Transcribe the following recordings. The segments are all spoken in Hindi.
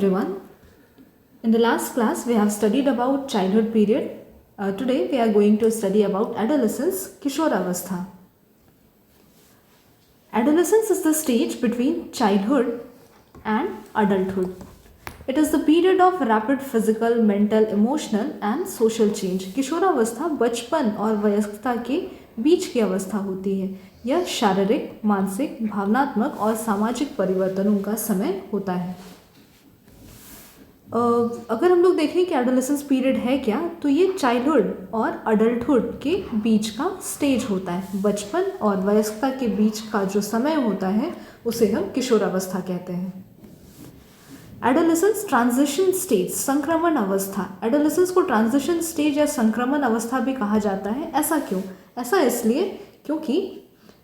everyone. In the last class, we have studied about childhood period. Today, we are going to study about adolescence, Kishoravastha. Adolescence is the stage between childhood and adulthood. It is the period of rapid physical, mental, emotional and social change. किशोरावस्था बचपन और वयस्कता के बीच की अवस्था होती है. यह शारीरिक, मानसिक, भावनात्मक और सामाजिक परिवर्तनों का समय होता है. अगर हम लोग देखें कि एडोलेसेंस पीरियड है क्या, तो ये चाइल्डहुड और अडल्टहुड के बीच का स्टेज होता है. बचपन और वयस्कता के बीच का जो समय होता है उसे हम किशोरावस्था कहते हैं. एडोलेसेंस ट्रांजिशन स्टेज, संक्रमण अवस्था. एडोलेसेंस को ट्रांजिशन स्टेज या संक्रमण अवस्था भी कहा जाता है. ऐसा क्यों? ऐसा इसलिए क्योंकि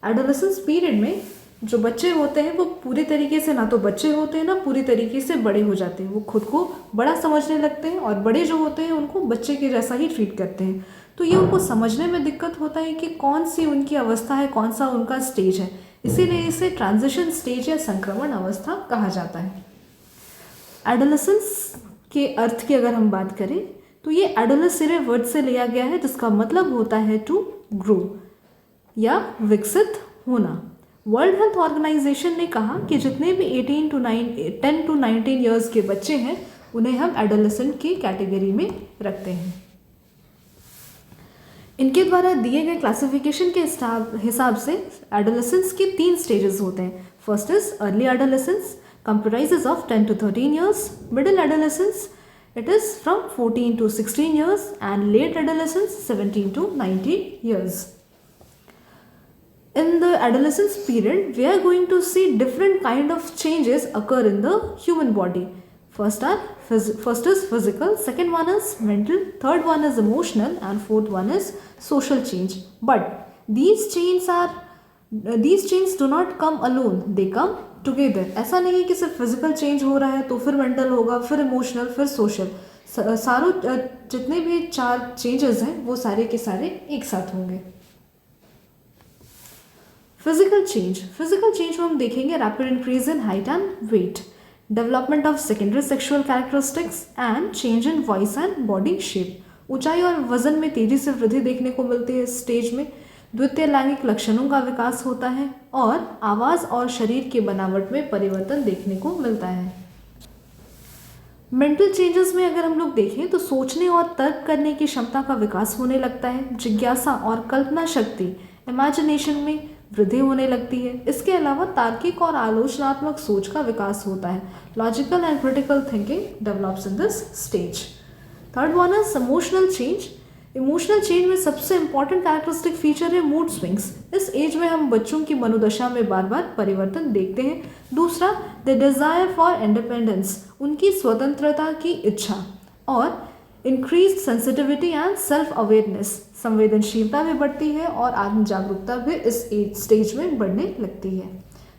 एडोलेसेंस पीरियड में जो बच्चे होते हैं वो पूरी तरीके से ना तो बच्चे होते हैं ना पूरी तरीके से बड़े हो जाते हैं. वो खुद को बड़ा समझने लगते हैं और बड़े जो होते हैं उनको बच्चे के जैसा ही ट्रीट करते हैं. तो ये उनको समझने में दिक्कत होता है कि कौन सी उनकी अवस्था है, कौन सा उनका स्टेज है. इसीलिए इसे ट्रांजिशन स्टेज या संक्रमण अवस्था कहा जाता है. एडोलेसेंस के अर्थ की अगर हम बात करें तो ये एडोलेसेरे वर्ड से लिया गया है, जिसका मतलब होता है टू ग्रो या विकसित होना. वर्ल्ड हेल्थ ऑर्गेनाइजेशन ने कहा कि जितने भी 10 to 19 ईयर्स के बच्चे हैं उन्हें हम एडोलेसेंट की कैटेगरी में रखते हैं. इनके द्वारा दिए गए क्लासिफिकेशन के हिसाब से एडोलेसेंस के 3 स्टेजेस होते हैं. First is early adolescence, comprises of 10 to 13 years. Middle adolescence, it is from 14 to 16 years, and late adolescence 17 to 19 years. In the adolescence period, we are going to see different kind of changes occur in the human body. First is physical, second one is mental, third one is emotional, and fourth one is social change. But these changes do not come alone, they come together. ऐसा नहीं है कि सिर्फ फिजिकल चेंज हो रहा है तो फिर मेंटल होगा, फिर इमोशनल, फिर सोशल. सारों जितने भी 4 चेंजेस हैं वो सारे के सारे एक साथ होंगे. फिजिकल चेंज में हम देखेंगे rapid increase in height and weight, development of secondary sexual characteristics and change in voice and body shape. ऊंचाई और वजन में तेजी से वृद्धि देखने को मिलती है इस स्टेज में. द्वितीय लैंगिक लक्षणों का विकास होता है और आवाज़ और शरीर की बनावट में परिवर्तन देखने को मिलता है. मेंटल चेंजेस में अगर हम लोग देखें तो सोचने और तर्क करने की क्षमता का विकास होने लगता है. जिज्ञासा और कल्पना शक्ति, इमेजिनेशन में वृद्धि होने लगती है. इसके अलावा तार्किक और आलोचनात्मक सोच का विकास होता है. Logical and critical thinking develops in this stage. Third one is emotional change. Emotional change में सबसे इंपॉर्टेंट कैरेक्टरिस्टिक फीचर है मूड स्विंग्स. इस एज में हम बच्चों की मनोदशा में बार बार परिवर्तन देखते हैं. दूसरा, द डिज़ायर फॉर इंडिपेंडेंस, उनकी स्वतंत्रता की इच्छा. और increase sensitivity and self awareness, संवेदनशीलता भी बढ़ती है और आत्म जागरूकता भी इस एज स्टेज में बढ़ने लगती है.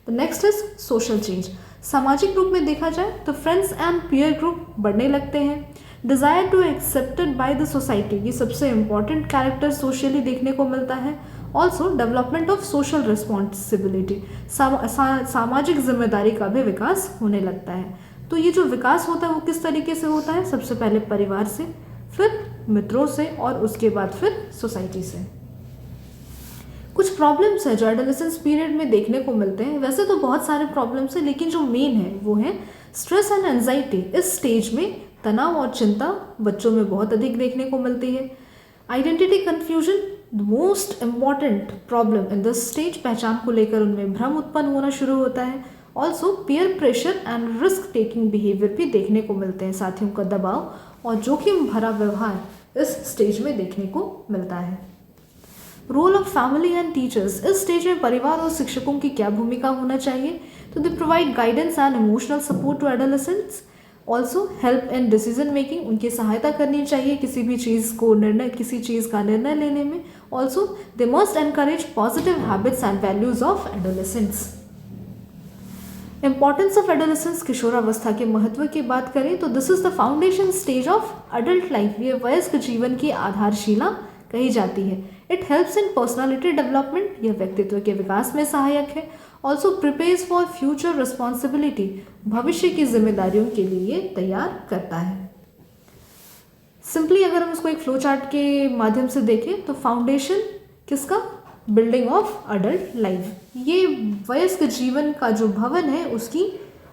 The next is social change. सामाजिक रूप में देखा जाए तो फ्रेंड्स एंड पीयर ग्रुप बढ़ने लगते हैं. Desire to accepted by the society, ये सबसे इम्पॉर्टेंट कैरेक्टर सोशली देखने को मिलता है. Also development of social responsibility, सामाजिक जिम्मेदारी का भी विकास होने लगता है. तो ये जो विकास होता है वो किस तरीके से होता है? सबसे पहले परिवार से, फिर मित्रों से और उसके बाद फिर सोसाइटी से. कुछ प्रॉब्लम्स है जो एडोलेसेंस पीरियड में देखने को मिलते हैं. वैसे तो बहुत सारे प्रॉब्लम्स हैं, लेकिन जो मेन है वो है स्ट्रेस एंड एंजाइटी. इस स्टेज में तनाव और चिंता बच्चों में बहुत अधिक देखने को मिलती है. Identity confusion, the most important problem in this stage. पहचान को लेकर उनमें भ्रम उत्पन्न होना शुरू होता है. Also peer pressure and risk taking behaviour भी देखने को मिलते हैं. साथियों का दबाव और जोखिम भरा व्यवहार इस स्टेज में देखने को मिलता है. Role of family and teachers. इस स्टेज में परिवार और शिक्षकों की क्या भूमिका होना चाहिए? तो they provide guidance and emotional support to adolescents. Also help in decision making, उनकी सहायता करनी चाहिए किसी चीज़ का निर्णय लेने में. Also they must encourage positive habits and values of adolescents. Importance of adolescence, किशोरावस्था के महत्व की बात करें तो this is the foundation stage of adult life. ये वयस्क जीवन की आधारशिला कही जाती है. It helps in personality development, यह व्यक्तित्व के विकास में सहायक है. Also prepares for future responsibility, भविष्य की जिम्मेदारियों के लिए तैयार करता है। सिंपली अगर हम उसको एक फ्लो चार्ट के माध्यम से देखें तो फाउंडेशन किसका, बिल्डिंग ऑफ अडल्ट लाइफ, ये वयस्क जीवन का जो भवन है उसकी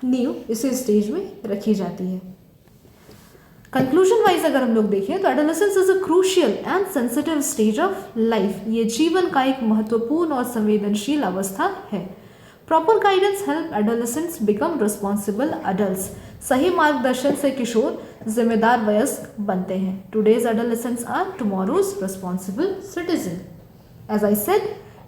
नींव इसी स्टेज में रखी जाती है। कंक्लूजन वाइज अगर हम लोग देखें तो adolescence is a crucial and sensitive stage of life, ये जीवन का एक महत्वपूर्ण और संवेदनशील अवस्था है। Proper guidance help adolescents become responsible adults, सही मार्गदर्शन से किशोर जिम्मेदार वयस्क बनते हैं। Today's adolescents are tomorrow's responsible citizen. As I said,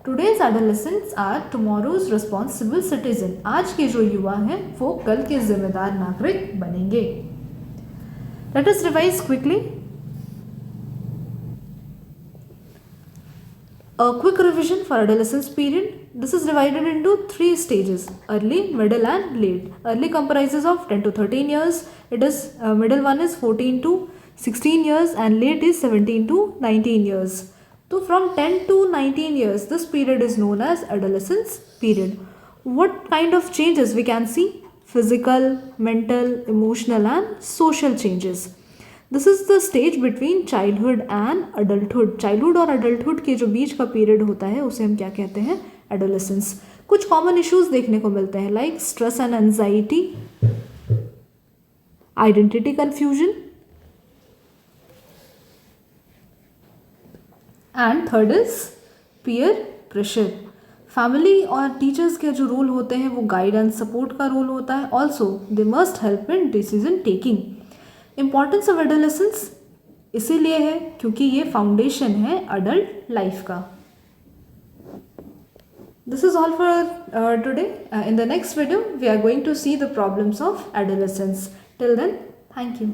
today's adolescents are tomorrow's responsible citizen, आज के जो युवा हैं वो कल के जिम्मेदार नागरिक बनेंगे। Let us revise quickly. A quick revision for adolescence period. This is divided into 3 stages: early, middle and late. Early comprises of 10 to 13 years. It is middle one is 14 to 16 years and late is 17 to 19 years. So from 10 to 19 years, this period is known as adolescence period. What kind of changes we can see? Physical, mental, emotional and social changes. This is the stage between childhood and adulthood. Childhood और adulthood के जो बीच का पीरियड होता है उसे हम क्या कहते हैं, adolescence. कुछ कॉमन इश्यूज देखने को मिलते हैं like stress and anxiety, identity confusion and third is peer pressure. Family और टीचर्स के जो रोल होते हैं वो गाइड एंड सपोर्ट का रोल होता है। Also they must help in decision taking. Importance of adolescence इसीलिए है क्योंकि ये फाउंडेशन है अडल्ट लाइफ का। This is all for today. In the next video we are going to see the problems of adolescence. Till then, thank you.